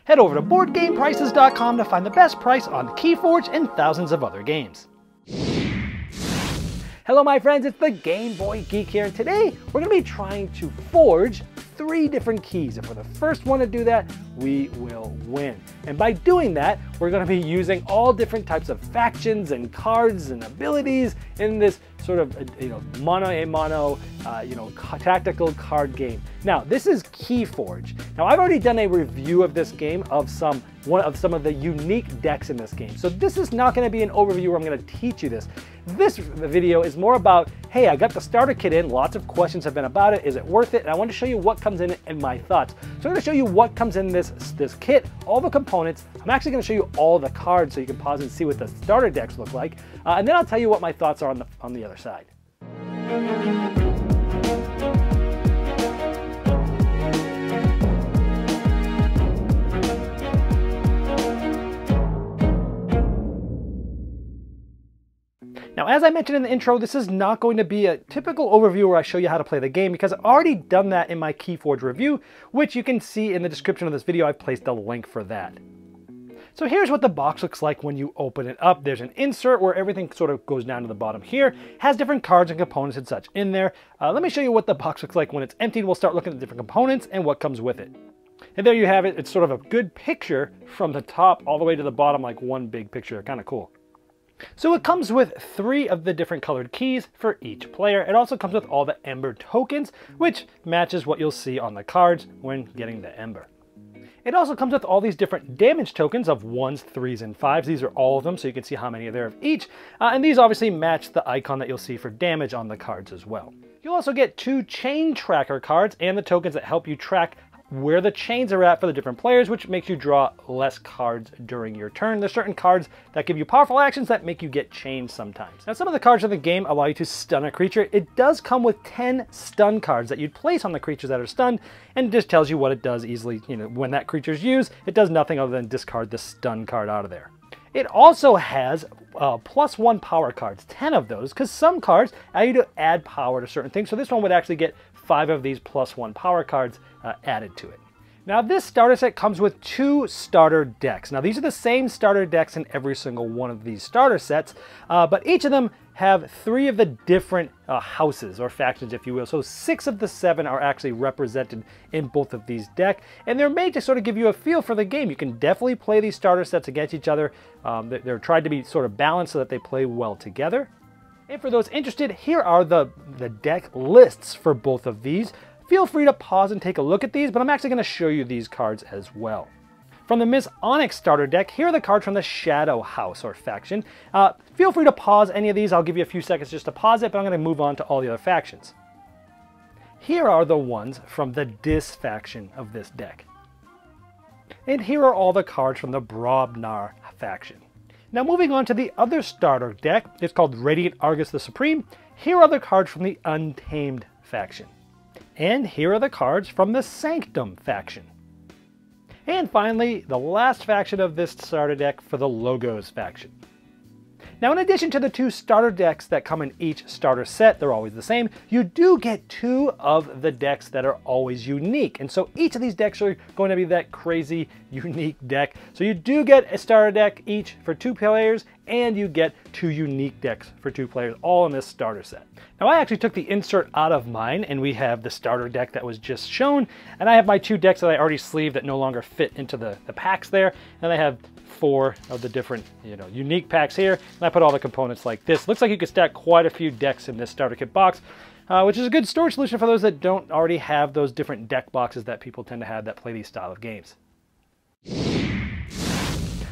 Head over to BoardGamePrices.com to find the best price on Keyforge and thousands of other games. Hello my friends, it's the Game Boy Geek here, and today we're going to be trying to forge 3 different keys. If we're the first one to do that, we will win. And by doing that, we're going to be using all different types of factions and cards and abilities in this sort of mano-a-mano tactical card game. Now this is Keyforge. Now I've already done a review of this game of some of the unique decks in this game. So this is not going to be an overview where I'm going to teach you this. This video is more about, hey, I got the starter kit in, lots of questions have been about it, is it worth it? And I want to show you what comes in it and my thoughts. So I'm going to show you what comes in this kit, all the components. I'm actually going to show you all the cards so you can pause and see what the starter decks look like. And then I'll tell you what my thoughts are on the other side. Now, as I mentioned in the intro, this is not going to be a typical overview where I show you how to play the game, because I've already done that in my Keyforge review, which you can see in the description of this video. I've placed a link for that. So here's what the box looks like when you open it up. There's an insert where everything sort of goes down to the bottom here. Has different cards and components and such in there. Let me show you what the box looks like when it's emptied. We'll start looking at the different components and what comes with it. And there you have it. It's sort of a good picture from the top all the way to the bottom, like one big picture. Kind of cool. So it comes with 3 of the different colored keys for each player. It also comes with all the Ember tokens, which matches what you'll see on the cards when getting the Ember. It also comes with all these different damage tokens of 1s, 3s, and 5s. These are all of them, so you can see how many are there of each. And these obviously match the icon that you'll see for damage on the cards as well. You'll also get 2 chain tracker cards and the tokens that help you track where the chains are at for the different players, which makes you draw less cards during your turn. There's certain cards that give you powerful actions that make you get chained sometimes. Now, some of the cards in the game allow you to stun a creature. It does come with 10 stun cards that you'd place on the creatures that are stunned, and it just tells you what it does easily. When that creature's used, it does nothing other than discard the stun card out of there. It also has +1 power cards, 10 of those, because some cards allow you to add power to certain things. So this one would actually get 5 of these +1 power cards added to it. Now this starter set comes with 2 starter decks. Now these are the same starter decks in every single one of these starter sets, but each of them have 3 of the different houses or factions, if you will. So 6 of the 7 are actually represented in both of these decks, and they're made to sort of give you a feel for the game. You can definitely play these starter sets against each other. They're tried to be sort of balanced so that they play well together. And for those interested, here are the deck lists for both of these. Feel free to pause and take a look at these, but I'm actually going to show you these cards as well. From the Miss Onyx starter deck, here are the cards from the Shadow House or faction. Feel free to pause any of these. I'll give you a few seconds just to pause it, but I'm going to move on to all the other factions. Here are the ones from the Dis faction of this deck. And here are all the cards from the Brobnar faction. Now moving on to the other starter deck, it's called Radiant Argus the Supreme. Here are the cards from the Untamed faction. And here are the cards from the Sanctum faction. And finally, the last faction of this starter deck for the Logos faction. Now, in addition to the 2 starter decks that come in each starter set, they're always the same, you do get 2 of the decks that are always unique. And so each of these decks are going to be that crazy, unique deck. So you do get a starter deck each for 2 players, and you get 2 unique decks for 2 players, all in this starter set. Now, I actually took the insert out of mine, and we have the starter deck that was just shown, and I have my 2 decks that I already sleeved that no longer fit into the packs there, and I have 4 of the different, unique packs here, and I put all the components like this. Looks like you could stack quite a few decks in this starter kit box, which is a good storage solution for those that don't already have those different deck boxes that people tend to have that play these style of games.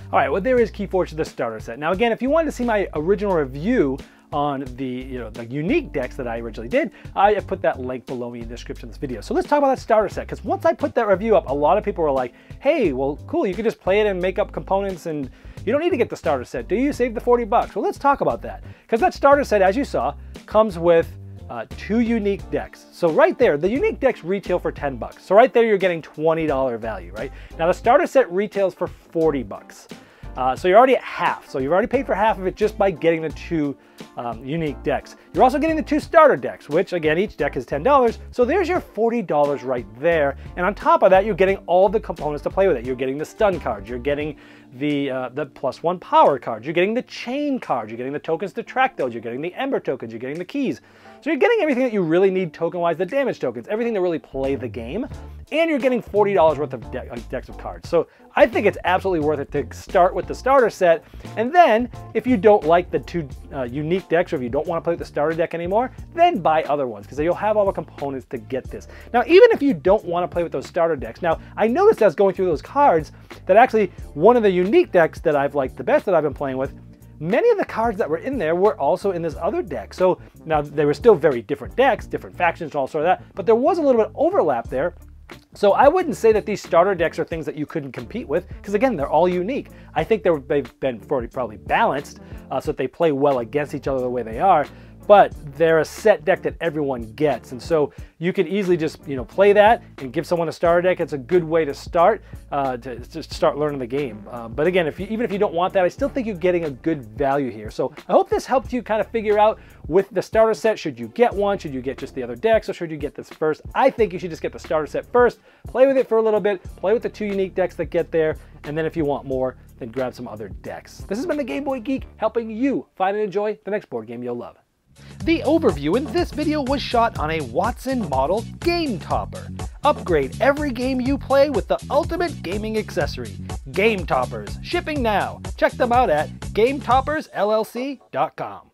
All right, well, there is Keyforge the starter set. Now, again, if you wanted to see my original review on the unique decks that I originally did, I put that link below me in the description of this video. So let's talk about that starter set, because once I put that review up, a lot of people were like, hey, well, cool, you can just play it and make up components, and you don't need to get the starter set. Do you? Save the 40 bucks. Well, let's talk about that, because that starter set, as you saw, comes with 2 unique decks. So right there, the unique decks retail for 10 bucks. So right there, you're getting $20 value, right? Now the starter set retails for 40 bucks. So you're already at half. So you've already paid for half of it just by getting the 2 unique decks. You're also getting the 2 starter decks, which again, each deck is $10. So there's your $40 right there. And on top of that, you're getting all the components to play with it. You're getting the stun cards. You're getting the +1 power cards. You're getting the chain cards. You're getting the tokens to track those. You're getting the ember tokens. You're getting the keys. So you're getting everything that you really need token-wise, the damage tokens, everything to really play the game, and you're getting $40 worth of decks of cards. So I think it's absolutely worth it to start with the starter set, and then if you don't like the 2 unique decks, or if you don't want to play with the starter deck anymore, then buy other ones, because you'll have all the components to get this. Now, even if you don't want to play with those starter decks, now I noticed as going through those cards that actually one of the unique decks that I've liked the best that I've been playing with, many of the cards that were in there were also in this other deck. So now they were still very different decks, different factions, and all sort of that, but there was a little bit of overlap there. So I wouldn't say that these starter decks are things that you couldn't compete with, because again, they're all unique. I think they've been probably balanced so that they play well against each other the way they are, but they're a set deck that everyone gets. And so you can easily just, play that and give someone a starter deck. It's a good way to start learning the game. But again, even if you don't want that, I still think you're getting a good value here. So I hope this helped you kind of figure out with the starter set, should you get one? Should you get just the other decks, or should you get this first? I think you should just get the starter set first, play with it for a little bit, play with the 2 unique decks that get there, and then if you want more, then grab some other decks. This has been the Game Boy Geek, helping you find and enjoy the next board game you'll love. The overview in this video was shot on a Watson model Game Topper. Upgrade every game you play with the ultimate gaming accessory, Game Toppers, shipping now. Check them out at GameToppersLLC.com.